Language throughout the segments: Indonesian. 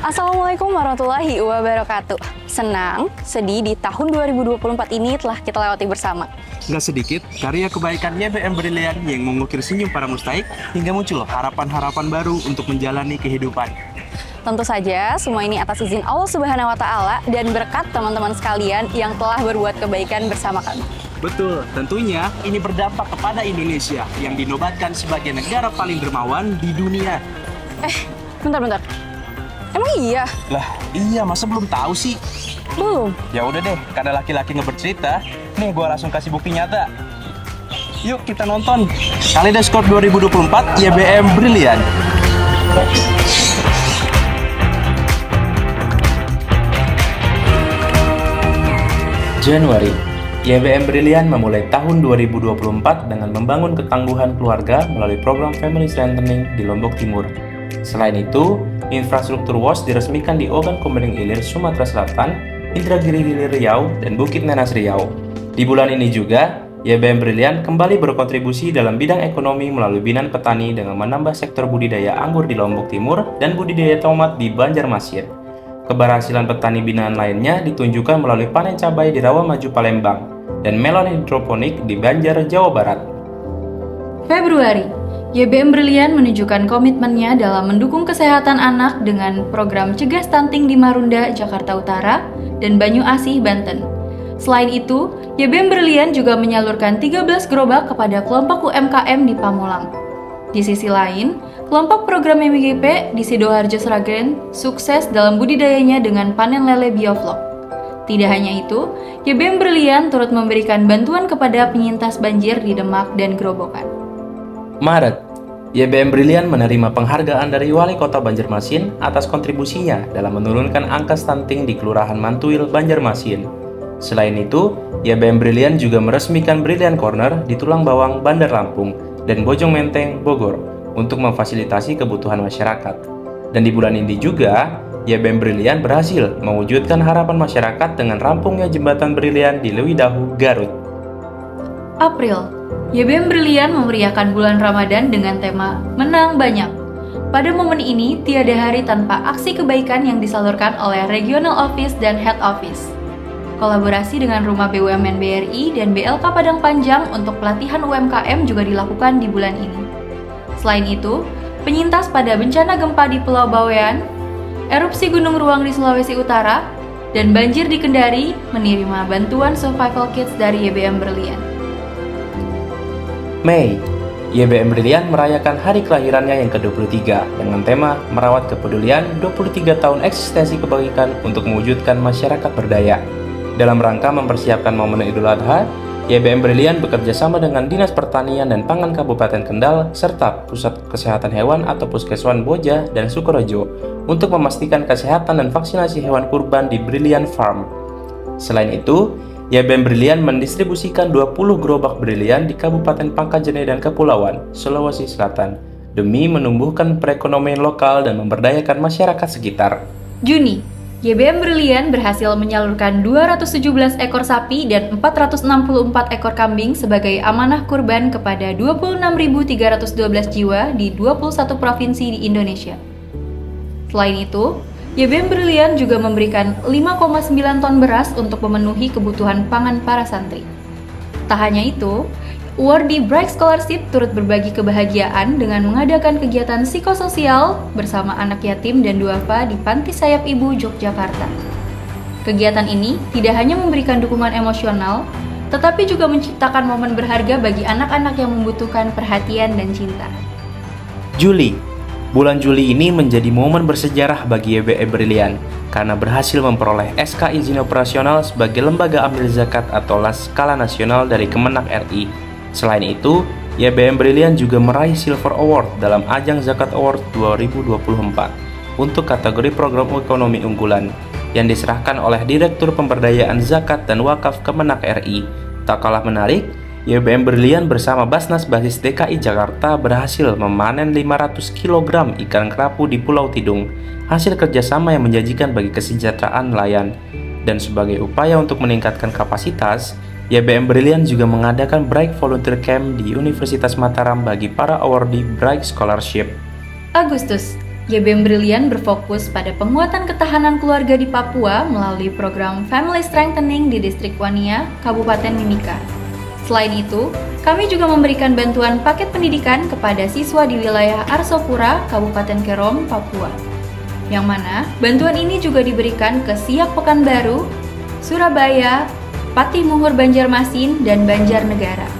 Assalamualaikum warahmatullahi wabarakatuh. Senang, sedih di tahun 2024 ini telah kita lewati bersama. Nggak sedikit karya kebaikan YBM Brilian yang mengukir senyum para mustaik hingga muncul harapan-harapan baru untuk menjalani kehidupan. Tentu saja semua ini atas izin Allah Subhanahu wa Ta'ala dan berkat teman-teman sekalian yang telah berbuat kebaikan bersama kami. Betul, tentunya ini berdampak kepada Indonesia yang dinobatkan sebagai negara paling dermawan di dunia. Bentar. Emang iya? Lah, iya, masa belum tahu sih? Belum. Ya udah deh, karena laki-laki ngebercerita, nih gua langsung kasih bukti nyata. Yuk kita nonton Kaleidoskop 2024 YBM Brilian. Januari, YBM Brilian memulai tahun 2024 dengan membangun ketangguhan keluarga melalui program Family Strengthening di Lombok Timur. Selain itu, infrastruktur WOS diresmikan di Ogan Komering Ilir, Sumatera Selatan, Indragiri Hilir Riau, dan Bukit Nenas Riau. Di bulan ini juga, YBM Brilian kembali berkontribusi dalam bidang ekonomi melalui binaan petani dengan menambah sektor budidaya anggur di Lombok Timur dan budidaya tomat di Banjarmasin. Keberhasilan petani binaan lainnya ditunjukkan melalui panen cabai di Rawamaju Palembang dan melon hidroponik di Banjar, Jawa Barat. Februari, YBM Brilian menunjukkan komitmennya dalam mendukung kesehatan anak dengan program Cegah Stunting di Marunda, Jakarta Utara, dan Banyu Asih, Banten. Selain itu, YBM Brilian juga menyalurkan 13 gerobak kepada kelompok UMKM di Pamulang. Di sisi lain, kelompok program MGP di Sidoarjo Sragen sukses dalam budidayanya dengan panen lele bioflok. Tidak hanya itu, YBM Brilian turut memberikan bantuan kepada penyintas banjir di Demak dan Grobogan. Maret, YBM Brilian menerima penghargaan dari Wali Kota Banjarmasin atas kontribusinya dalam menurunkan angka stunting di Kelurahan Mantuil, Banjarmasin. Selain itu, YBM Brilian juga meresmikan Brilian Corner di Tulang Bawang, Bandar Lampung, dan Bojong Menteng, Bogor, untuk memfasilitasi kebutuhan masyarakat. Dan di bulan ini juga, YBM Brilian berhasil mewujudkan harapan masyarakat dengan rampungnya jembatan Brilian di Lewidahu, Garut. April, YBM Brilian memeriahkan bulan Ramadan dengan tema Menang Banyak. Pada momen ini, tiada hari tanpa aksi kebaikan yang disalurkan oleh Regional Office dan Head Office. Kolaborasi dengan Rumah BUMN BRI dan BLK Padang Panjang untuk pelatihan UMKM juga dilakukan di bulan ini. Selain itu, penyintas pada bencana gempa di Pulau Bawean, erupsi Gunung Ruang di Sulawesi Utara, dan banjir di Kendari menerima bantuan survival kits dari YBM Brilian. Mei, YBM Brilian merayakan hari kelahirannya yang ke-23 dengan tema Merawat Kepedulian 23 tahun eksistensi kebaikan untuk mewujudkan masyarakat berdaya. Dalam rangka mempersiapkan momen Idul Adha, YBM Brilian bekerja sama dengan Dinas Pertanian dan Pangan Kabupaten Kendal serta Pusat Kesehatan Hewan atau Puskeswan Boja dan Sukorejo untuk memastikan kesehatan dan vaksinasi hewan kurban di Brilian Farm. Selain itu, YBM Brilian mendistribusikan 20 gerobak Brilian di Kabupaten Pangkajene dan Kepulauan, Sulawesi Selatan, demi menumbuhkan perekonomian lokal dan memberdayakan masyarakat sekitar. Juni, YBM Brilian berhasil menyalurkan 217 ekor sapi dan 464 ekor kambing sebagai amanah kurban kepada 26.312 jiwa di 21 provinsi di Indonesia. Selain itu, YBM Brilian juga memberikan 5,9 ton beras untuk memenuhi kebutuhan pangan para santri. Tak hanya itu, awardee Bright Scholarship turut berbagi kebahagiaan dengan mengadakan kegiatan psikososial bersama anak yatim dan duafa di Panti Sayap Ibu, Yogyakarta. Kegiatan ini tidak hanya memberikan dukungan emosional, tetapi juga menciptakan momen berharga bagi anak-anak yang membutuhkan perhatian dan cinta. Juli, bulan Juli ini menjadi momen bersejarah bagi YBM Brilian karena berhasil memperoleh SK Izin Operasional sebagai Lembaga Amil Zakat atau LAS skala nasional dari Kemenak RI. Selain itu, YBM Brilian juga meraih Silver Award dalam Ajang Zakat Award 2024 untuk kategori program ekonomi unggulan yang diserahkan oleh Direktur Pemberdayaan Zakat dan Wakaf Kemenak RI. Tak kalah menarik, YBM Brilian bersama Basnas Basis DKI Jakarta berhasil memanen 500 kg ikan kerapu di Pulau Tidung, hasil kerjasama yang menjanjikan bagi kesejahteraan nelayan. Dan sebagai upaya untuk meningkatkan kapasitas, YBM Brilian juga mengadakan Bright Volunteer Camp di Universitas Mataram bagi para awardee Bright Scholarship. Agustus, YBM Brilliant berfokus pada penguatan ketahanan keluarga di Papua melalui program Family Strengthening di Distrik Wania, Kabupaten Mimika. Selain itu, kami juga memberikan bantuan paket pendidikan kepada siswa di wilayah Arsopura, Kabupaten Kerom, Papua. Yang mana bantuan ini juga diberikan ke Siak Pekanbaru, Surabaya, Patih Muhur Banjarmasin, dan Banjarnegara.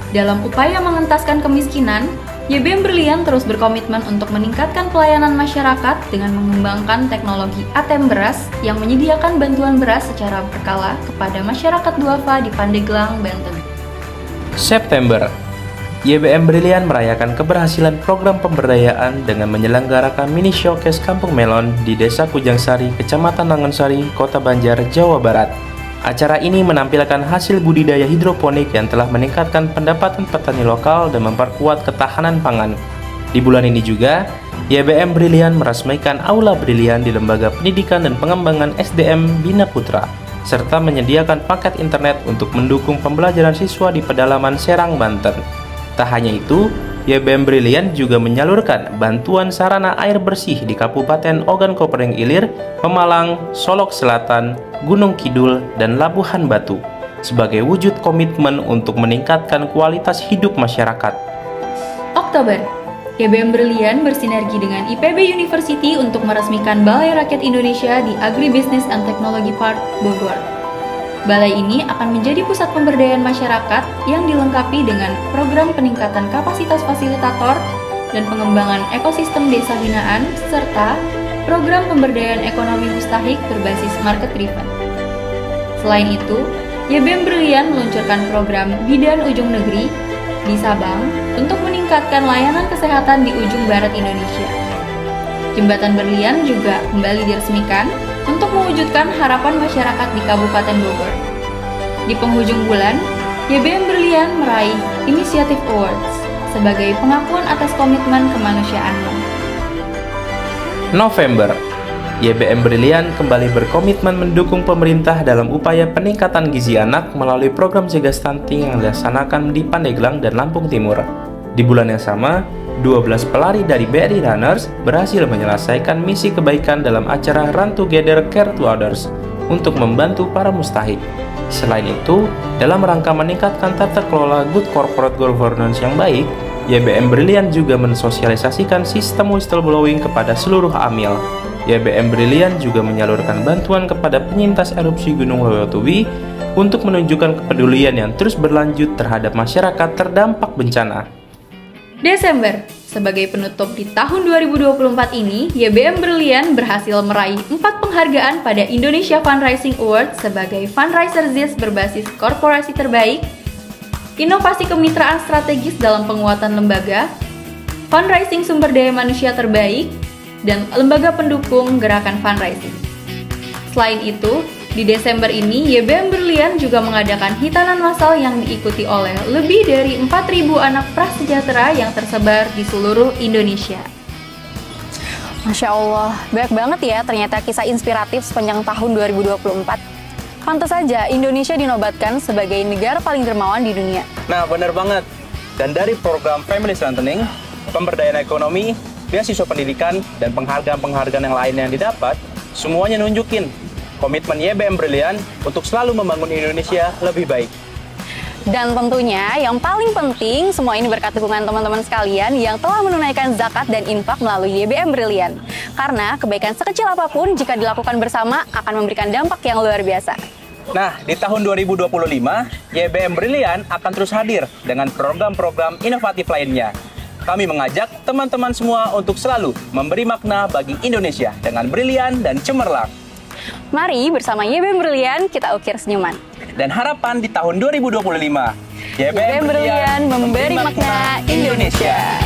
Dalam upaya mengentaskan kemiskinan, YBM Brilliant terus berkomitmen untuk meningkatkan pelayanan masyarakat dengan mengembangkan teknologi ATM beras yang menyediakan bantuan beras secara berkala kepada masyarakat duafa di Pandeglang, Banten. September, YBM Brilliant merayakan keberhasilan program pemberdayaan dengan menyelenggarakan mini showcase Kampung Melon di Desa Kujangsari, Kecamatan Langonsari, Kota Banjar, Jawa Barat. Acara ini menampilkan hasil budidaya hidroponik yang telah meningkatkan pendapatan petani lokal dan memperkuat ketahanan pangan. Di bulan ini juga, YBM Brilliant meresmikan Aula Brilliant di Lembaga Pendidikan dan Pengembangan SDM Bina Putra, serta menyediakan paket internet untuk mendukung pembelajaran siswa di pedalaman Serang, Banten. Tak hanya itu, YBM Brilliant juga menyalurkan bantuan sarana air bersih di Kabupaten Ogan Komering Ilir, Pemalang, Solok Selatan, Gunung Kidul, dan Labuhan Batu sebagai wujud komitmen untuk meningkatkan kualitas hidup masyarakat. Oktober, YBM Brilliant bersinergi dengan IPB University untuk meresmikan Balai Rakyat Indonesia di Agribusiness and Technology Park, Bogor. Balai ini akan menjadi pusat pemberdayaan masyarakat yang dilengkapi dengan program peningkatan kapasitas fasilitator dan pengembangan ekosistem desa binaan, serta program pemberdayaan ekonomi mustahik berbasis market driven. Selain itu, YBM Brilliant meluncurkan program Bidan Ujung Negeri di Sabang untuk meningkatkan layanan kesehatan di ujung barat Indonesia. Jembatan Berlian juga kembali diresmikan untuk mewujudkan harapan masyarakat di Kabupaten Bogor. Di penghujung bulan, YBM Brilliant meraih Initiative Awards sebagai pengakuan atas komitmen kemanusiaannya. November, YBM Brilliant kembali berkomitmen mendukung pemerintah dalam upaya peningkatan gizi anak melalui program cegah stunting yang dilaksanakan di Pandeglang dan Lampung Timur. Di bulan yang sama, 12 pelari dari BRI Runners berhasil menyelesaikan misi kebaikan dalam acara Run Together Care to Others untuk membantu para mustahik. Selain itu, dalam rangka meningkatkan tata kelola good corporate governance yang baik, YBM Brilliant juga mensosialisasikan sistem whistleblowing kepada seluruh amil. YBM Brilliant juga menyalurkan bantuan kepada penyintas erupsi Gunung Leutowi untuk menunjukkan kepedulian yang terus berlanjut terhadap masyarakat terdampak bencana. Desember, sebagai penutup di tahun 2024 ini, YBM Brilliant berhasil meraih 4 penghargaan pada Indonesia Fundraising Award sebagai Fundraiser ZIS berbasis korporasi terbaik, inovasi kemitraan strategis dalam penguatan lembaga, fundraising sumber daya manusia terbaik, dan lembaga pendukung gerakan fundraising. Selain itu, di Desember ini, YBM Brilliant juga mengadakan hitanan massal yang diikuti oleh lebih dari 4.000 anak prasejahtera yang tersebar di seluruh Indonesia. Masya Allah, banyak banget ya ternyata kisah inspiratif sepanjang tahun 2024. Pantas saja Indonesia dinobatkan sebagai negara paling dermawan di dunia. Nah, benar banget. Dan dari program Family Strengthening, pemberdayaan ekonomi, beasiswa pendidikan, dan penghargaan-penghargaan yang lain yang didapat, semuanya nunjukin komitmen YBM Brilliant untuk selalu membangun Indonesia lebih baik. Dan tentunya yang paling penting, semua ini berkat dukungan teman-teman sekalian yang telah menunaikan zakat dan infak melalui YBM Brilliant. Karena kebaikan sekecil apapun jika dilakukan bersama akan memberikan dampak yang luar biasa. Nah, di tahun 2025, YBM Brilliant akan terus hadir dengan program-program inovatif lainnya. Kami mengajak teman-teman semua untuk selalu memberi makna bagi Indonesia dengan brilian dan cemerlang. Mari bersama YBM Brilliant kita ukir senyuman. Dan harapan di tahun 2025, YBM Brilliant memberi makna Indonesia.